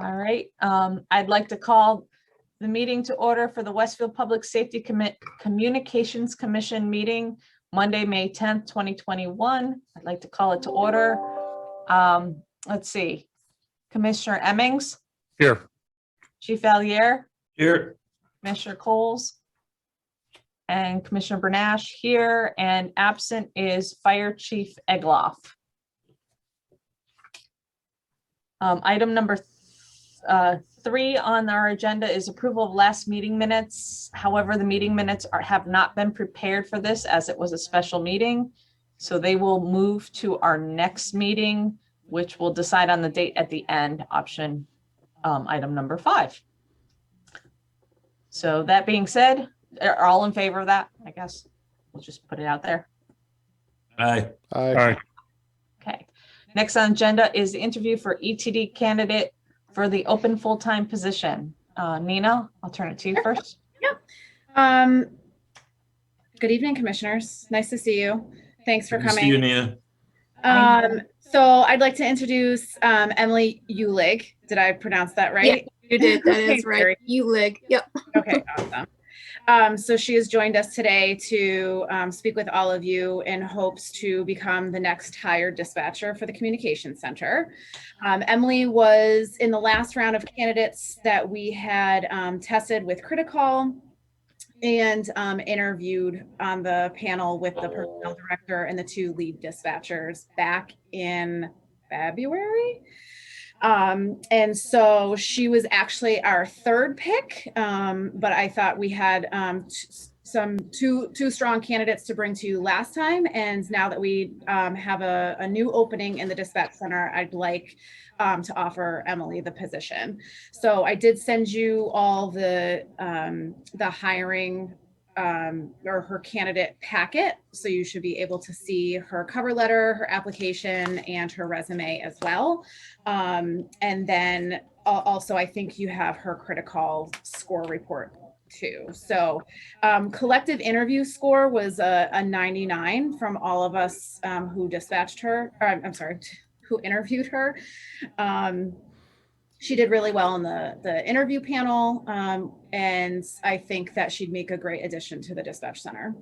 All right, I'd like to call the meeting to order for the Westfield Public Safety Communications Commission meeting, Monday, May 10th, 2021. I'd like to call it to order. Let's see. Commissioner Emmings, Here. Chief Valier, Here. Commissioner Coles, and Commissioner Bernash here, and absent is Fire Chief Egloff. Item number 3 on our agenda is approval of last meeting minutes. However, the meeting minutes have not been prepared for this as it was a special meeting. So they will move to our next meeting, which will decide on the date at the end, option item number 5. So that being said, are all in favor of that? I guess we'll just put it out there. Aye. Aye. Okay. Next on agenda is the interview for ETD candidate for the open full-time position. Nina, I'll turn it to you first. Yep. Good evening, commissioners. Nice to see you. Thanks for coming. See you, Nina. So I'd like to introduce Emily Uhlig. Did I pronounce that right? Yeah, you did. That Okay, is right. Uhlig. Yep. Okay, awesome. So she has joined us today to speak with all of you in hopes to become the next hired dispatcher for the communications center. Emily was in the last round of candidates that we had tested with Critical and interviewed on the panel with the personnel director and the 2 lead dispatchers back in February. And so she was actually our 3rd pick, but I thought we had two strong candidates to bring to you last time. And now that we have a new opening in the dispatch center, I'd like to offer Emily the position. So I did send you all the hiring or her candidate packet. So you should be able to see her cover letter, her application, and her resume as well. And then also, I think you have her critical score report too. So collective interview score was a 99 from all of us who dispatched her, or I'm sorry, who interviewed her. She did really well in the interview panel, and I think that she'd make a great addition to the dispatch center.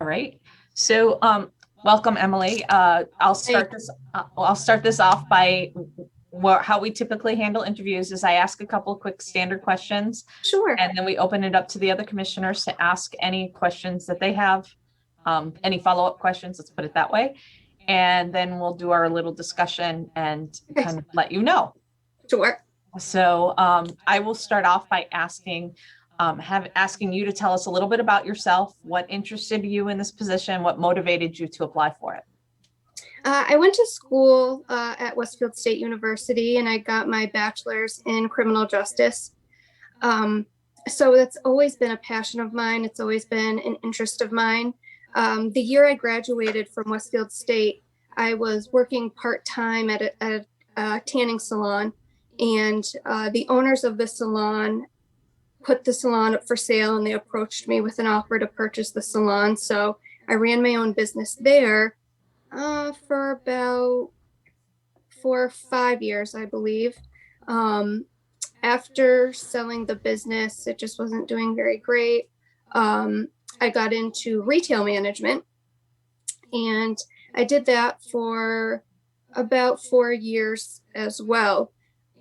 All right. So welcome, Emily. I'll start this off by how we typically handle interviews is I ask a couple of quick standard questions. Sure. And then we open it up to the other commissioners to ask any questions that they have, any follow-up questions, let's put it that way. And then we'll do our little discussion and kind of let you know. Sure. So I will start off by asking you to tell us a little bit about yourself, what interested you in this position, what motivated you to apply for it. I went to school at Westfield State University, and I got my bachelor's in criminal justice. So that's always been a passion of mine. It's always been an interest of mine. The year I graduated from Westfield State, I was working part-time at a tanning salon, and the owners of the salon put the salon up for sale, and they approached me with an offer to purchase the salon. So I ran my own business there for about 4 or 5 years, I believe. After selling the business, it just wasn't doing very great. I got into retail management, and I did that for about 4 years as well.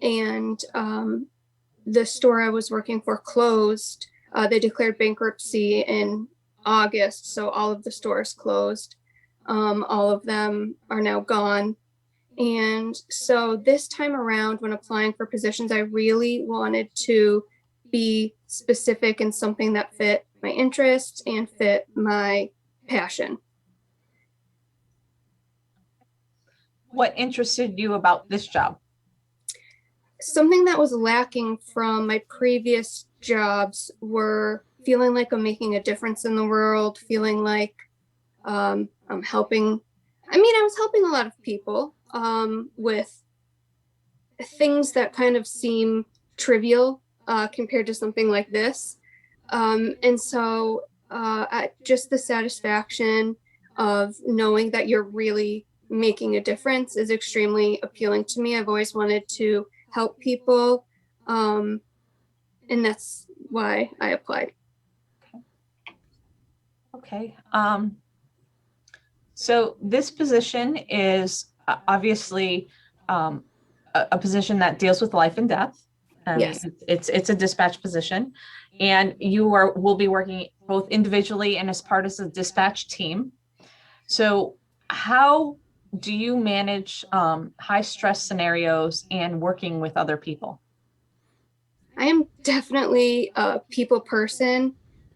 And the store I was working for closed. They declared bankruptcy in August, so all of the stores closed. All of them are now gone. And so this time around, when applying for positions, I really wanted to be specific in something that fit my interests and fit my passion. What interested you about this job? Something that was lacking from my previous jobs were feeling like I'm making a difference in the world, feeling like I'm helping. I mean, I was helping a lot of people with things that kind of seem trivial compared to something like this. And so just the satisfaction of knowing that you're really making a difference is extremely appealing to me. I've always wanted to help people. And that's why I applied. Okay. So this position is obviously a position that deals with life and death. Yes. It's a dispatch position, and will be working both individually and as part of the dispatch team. So how do you manage high stress scenarios and working with other people? I am definitely a people person.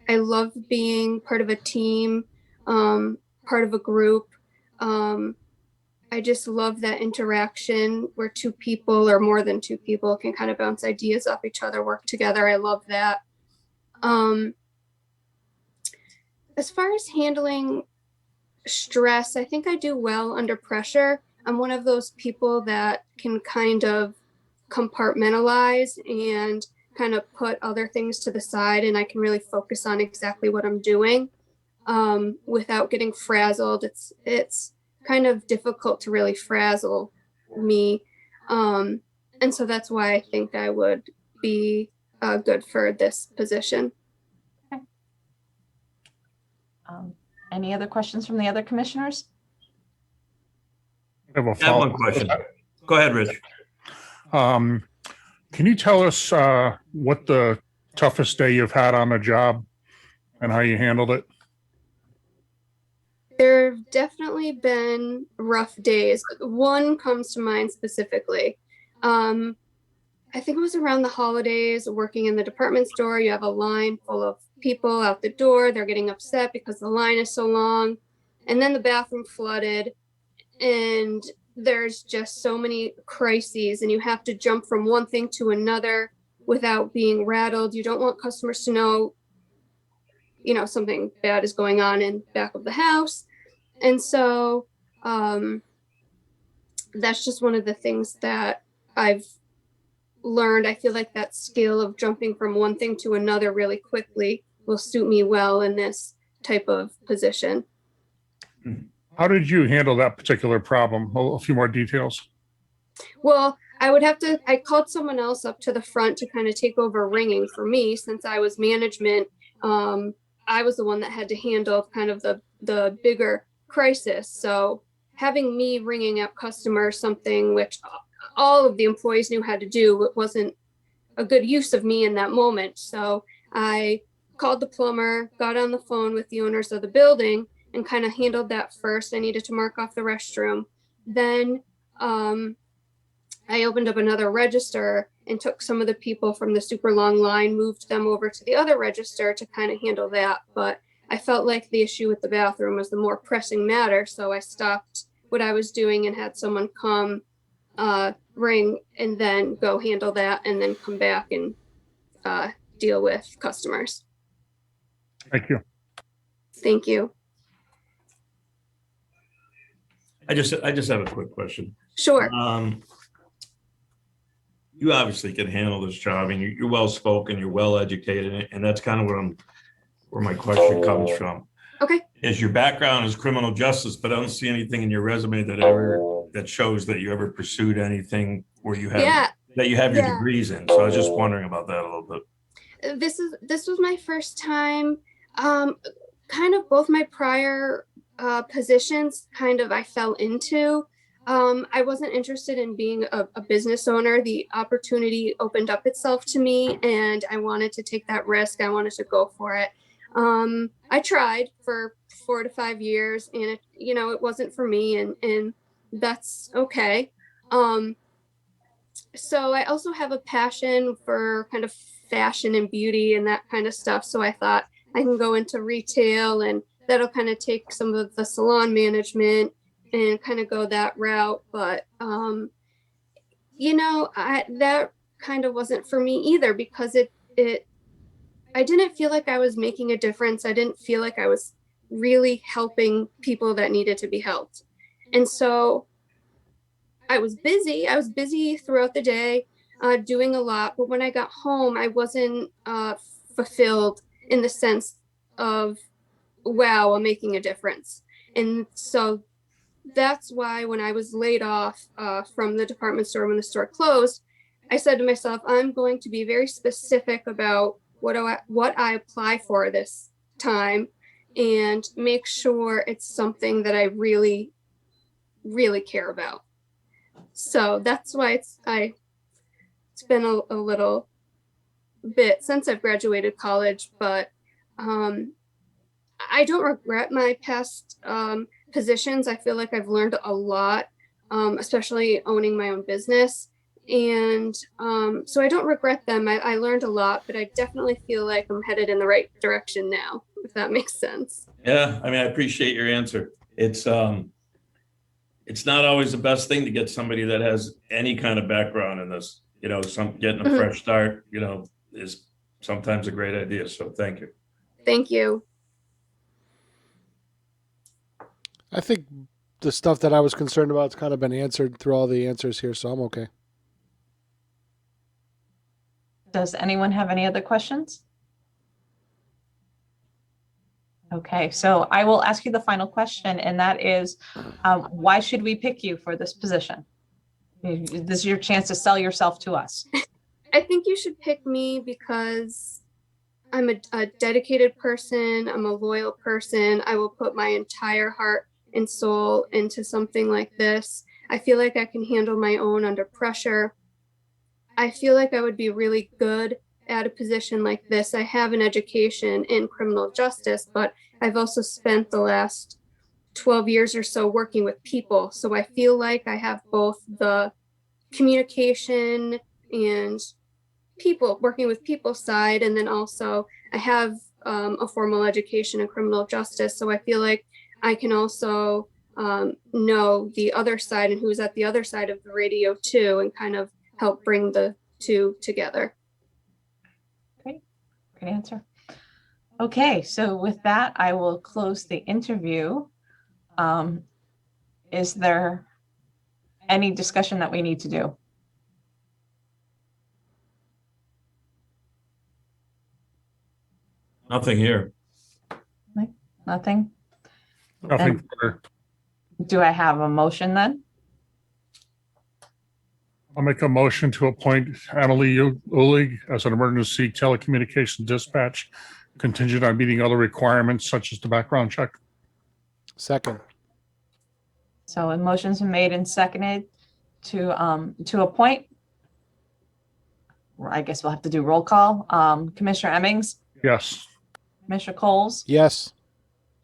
I love being part of a team, part of a group. I just love that interaction where two people or more than two people can kind of bounce ideas off each other, work together. I love that. As far as handling stress, I think I do well under pressure. I'm one of those people that can kind of compartmentalize and kind of put other things to the side, and I can really focus on exactly what I'm doing without getting frazzled. It's kind of difficult to really frazzle me. And so that's why I think I would be good for this position. Any other questions from the other commissioners? I have one question. Go ahead, Rich. Can you tell us what the toughest day you've had on the job and how you handled it? There have definitely been rough days. One comes to mind specifically. I think it was around the holidays, working in the department store. You have a line full of people out the door. They're getting upset because the line is so long. And then the bathroom flooded. And there's just so many crises, and you have to jump from one thing to another without being rattled. You don't want customers to know, something bad is going on in back of the house. And so that's just one of the things that I've learned. I feel like that skill of jumping from one thing to another really quickly will suit me well in this type of position. How did you handle that particular problem? A few more details. Well, I called someone else up to the front to kind of take over ringing for me, since I was management. I was the one that had to handle kind of the bigger crisis. So having me ringing out customers, something which all of the employees knew how to do, it wasn't a good use of me in that moment. So I called the plumber, got on the phone with the owners of the building, and kind of handled that first. I needed to mark off the restroom. Then I opened up another register and took some of the people from the super long line, moved them over to the other register to kind of handle that. But I felt like the issue with the bathroom was the more pressing matter. So I stopped what I was doing and had someone come ring and then go handle that, and then come back and deal with customers. Thank you. Thank you. I just have a quick question. Sure. You obviously can handle this job, and you're well spoken, you're well educated, and that's kind of where my question comes from. Okay. Is your background is criminal justice, but I don't see anything in your resume that shows that you ever pursued anything where you have that you have your degrees in. So I was just wondering about that a little bit. This was my first time. Kind of both my prior positions I fell into. I wasn't interested in being a business owner. The opportunity opened up itself to me, and I wanted to take that risk. I wanted to go for it. I tried for 4 to 5 years, and it wasn't for me, and that's okay. So I also have a passion for kind of fashion and beauty and that kind of stuff. So I thought I can go into retail, and that'll kind of take some of the salon management and kind of go that route. But, that kind of wasn't for me either, because I didn't feel like I was making a difference. I didn't feel like I was really helping people that needed to be helped. And so I was busy throughout the day, doing a lot. But when I got home, I wasn't fulfilled in the sense of, wow, I'm making a difference. And so that's why when I was laid off from the department store when the store closed, I said to myself, I'm going to be very specific about what I apply for this time and make sure it's something that I really, really care about. So that's why it's been a little bit since I've graduated college, but I don't regret my past positions. I feel like I've learned a lot, especially owning my own business. And so I don't regret them. I learned a lot, but I definitely feel like I'm headed in the right direction now, if that makes sense. Yeah, I mean, I appreciate your answer. It's not always the best thing to get somebody that has any kind of background in this. You know, getting a fresh start, you know, is sometimes a great idea. So thank you. Thank you. I think the stuff that I was concerned about has kind of been answered through all the answers here, so I'm okay. Does anyone have any other questions? Okay, so I will ask you the final question, and that is, why should we pick you for this position? This is your chance to sell yourself to us. I think you should pick me because I'm a dedicated person. I'm a loyal person. I will put my entire heart and soul into something like this. I feel like I can handle my own under pressure. I feel like I would be really good at a position like this. I have an education in criminal justice, but I've also spent the last 12 years or so working with people. So I feel like I have both the communication and people, working with people side, and then also I have a formal education in criminal justice. So I feel like I can also know the other side and who's at the other side of the radio too, and kind of help bring the two together. Great answer. Okay, so with that, I will close the interview. Is there any discussion that we need to do? Nothing here. Nothing? Nothing further. Do I have a motion then? I'll make a motion to appoint Annalee Ulig as an emergency telecommunications dispatch, contingent on meeting other requirements such as the background check. Second. So a motion's been made and seconded to appoint. I guess we'll have to do roll call. Commissioner Emmings, Yes. Commissioner Coles, Yes.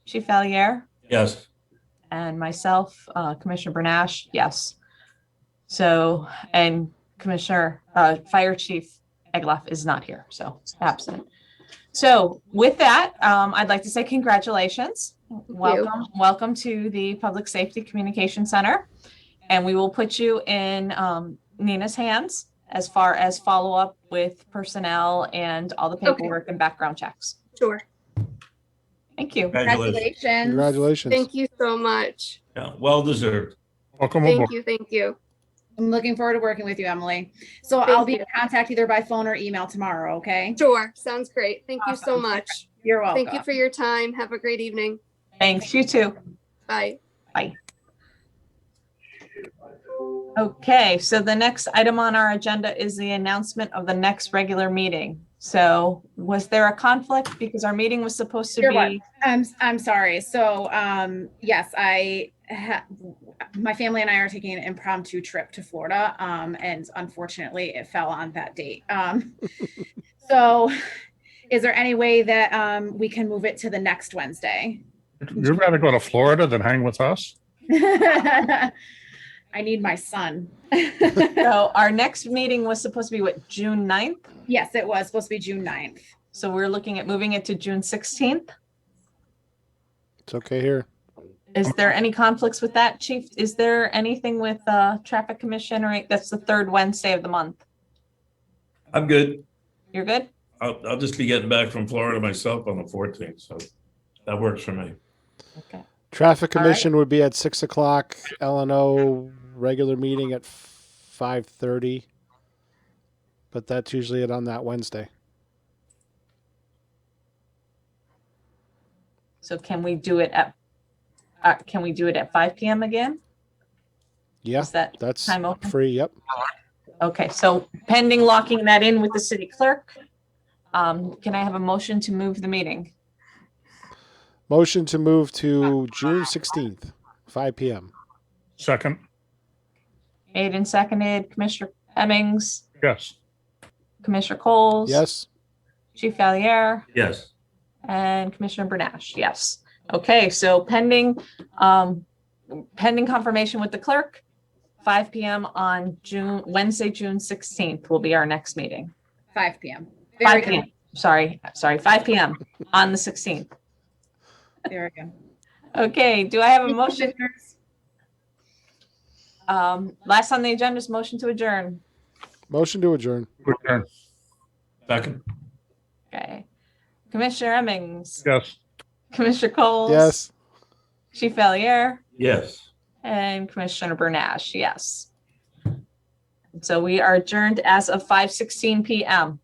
Chief Valier, Yes. and myself, Commissioner Bernash, yes. So, and Commissioner, Fire Chief Egloff is not here, so absent. So with that, I'd like to say congratulations. Welcome to the Public Safety Communication Center. And we will put you in Nina's hands as far as follow up with personnel and all the paperwork and background checks. Sure. Thank you. Congratulations. Congratulations. Thank you so much. Yeah, well deserved. Welcome aboard. Thank you. I'm looking forward to working with you, Emily. So I'll be in contact either by phone or email tomorrow, okay? Sure, sounds great. Thank you so Awesome. much. You're welcome. Thank you for your time. Have a great evening. Thanks, you too. Bye. Okay, so the next item on our agenda is the announcement of the next regular meeting. So was there a conflict because our meeting was supposed to There was. be? I'm sorry. So yes, my family and I are taking an impromptu trip to Florida, and unfortunately it fell on that date. So is there any way that we can move it to the next Wednesday? You'd rather go to Florida than hang with us? I need my son. So our next meeting was supposed to be what, June 9th? Yes, it was supposed to be June 9th. So we're looking at moving it to June 16th. It's okay here. Is there any conflicts with that, Chief? Is there anything with Traffic Commission, or that's the third Wednesday of the month? I'm good. You're good? I'll just be getting back from Florida myself on the 14th, so that works for me. Okay. Traffic All right. Commission would be at 6 o'clock. LNO regular meeting at 5:30. But that's usually it on that Wednesday. So can we do it at, Can we do it at 5 PM again? Yeah, Is that that's time open? free. Yep. Okay, so pending locking that in with the city clerk, can I have a motion to move the meeting? Motion to move to June 16th, 5 p.m. Second, Made and seconded, Commissioner Hemmings, yes. Commissioner Coles. Yes. Chief Valier, Yes. and Commissioner Bernash, yes. Okay, so pending confirmation with the clerk, 5 PM on Wednesday, June 16th will be our next meeting. 5 p.m. 5 Very good. PM, sorry, 5 PM on the 16th. Very good. Okay, do I have a motion? Last on the agenda is motion to adjourn. Motion to adjourn. Return, Second. Okay. Commissioner Hemmings, yes. Commissioner Coles. Yes. Chief Valier, Yes. and Commissioner Bernash, yes. So we are adjourned as of 5:16 PM.